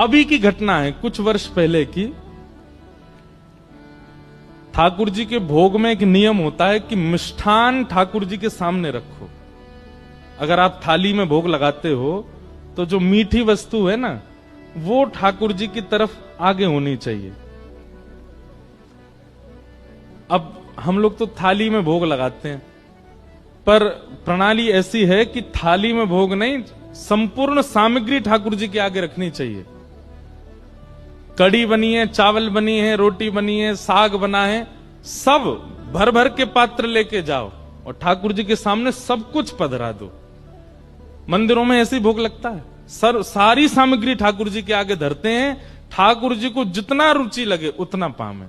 अभी की घटना है, कुछ वर्ष पहले की। ठाकुर जी के भोग में एक नियम होता है कि मिष्ठान ठाकुर जी के सामने रखो। अगर आप थाली में भोग लगाते हो तो जो मीठी वस्तु है ना, वो ठाकुर जी की तरफ आगे होनी चाहिए। अब हम लोग तो थाली में भोग लगाते हैं, पर प्रणाली ऐसी है कि थाली में भोग नहीं, संपूर्ण सामग्री ठाकुर जी के आगे रखनी चाहिए। कड़ी बनी है, चावल बनी है, रोटी बनी है, साग बना है, सब भर भर के पात्र लेके जाओ और ठाकुर जी के सामने सब कुछ पधरा दो। मंदिरों में ऐसे ही भोग लगता है, सारी सामग्री ठाकुर जी के आगे धरते हैं। ठाकुर जी को जितना रुचि लगे उतना पावे।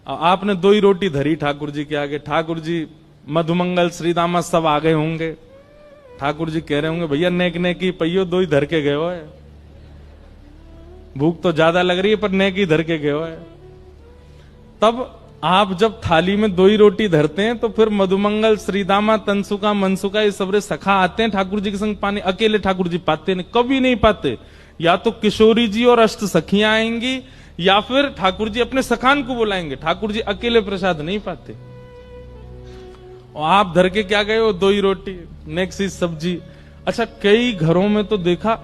आपने 2 ही रोटी धरी ठाकुर जी के आगे, ठाकुर जी मधुमंगल श्रीदामा सब आ गए होंगे। ठाकुर जी कह रहे होंगे, भैया नेक नेकी पहियो 2 ही धर के गए हो है, भूख तो ज्यादा लग रही है पर नेकी धर के गए हो है। तब आप जब थाली में 2 ही रोटी धरते हैं तो फिर मधुमंगल श्रीदामा तनसुका मनसुका ये सबरे सखा आते हैं ठाकुर जी के संग पानी। अकेले ठाकुर जी पाते नहीं, कभी नहीं पाते। या तो किशोरी जी और अष्ट सखियां आएंगी या फिर ठाकुर जी अपने सखान को बुलाएंगे। ठाकुर जी अकेले प्रसाद नहीं पाते। और आप धर के क्या गए हो, 2 ही रोटी, नेक्स्ट सब्जी। अच्छा, कई घरों में तो देखा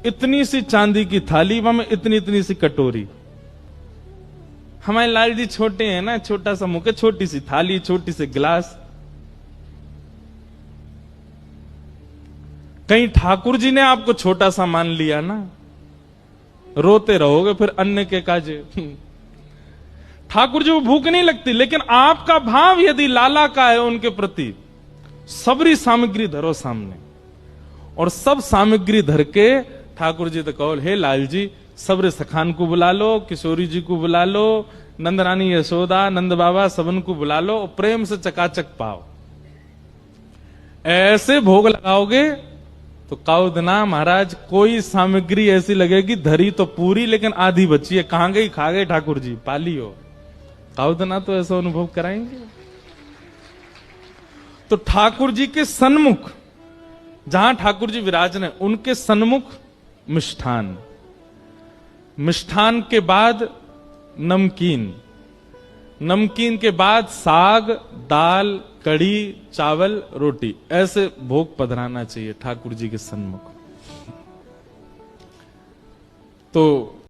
इतनी सी चांदी की थाली, वहां में इतनी इतनी सी कटोरी। हमारे लाल जी छोटे हैं ना, छोटा सा मुख, छोटी सी थाली, छोटी सी गिलास। कहीं ठाकुर जी ने आपको छोटा सा मान लिया ना, रोते रहोगे फिर अन्न के काजे। ठाकुर जी को भूख नहीं लगती, लेकिन आपका भाव यदि लाला का है उनके प्रति, सबरी सामग्री धरो सामने और सब सामग्री धर के ठाकुर जी तो कहो, हे लाल जी सबरे सखान को बुला लो, किशोरी जी को बुला लो, नंद रानी यशोदा, नंद बाबा सबन को बुला लो और प्रेम से चकाचक पाओ। ऐसे भोग लगाओगे तो काउदना महाराज कोई सामग्री ऐसी लगेगी धरी तो पूरी लेकिन आधी बची है, कहां गई, खा गए ठाकुर जी, पाली हो। काउदना तो ऐसा अनुभव कराएंगे। तो ठाकुर जी के सन्मुख, जहां ठाकुर जी विराजने उनके सन्मुख मिष्ठान, मिष्ठान के बाद नमकीन, नमकीन के बाद साग, दाल, कढ़ी, चावल, रोटी, ऐसे भोग पधराना चाहिए ठाकुर जी के सन्मुख। तो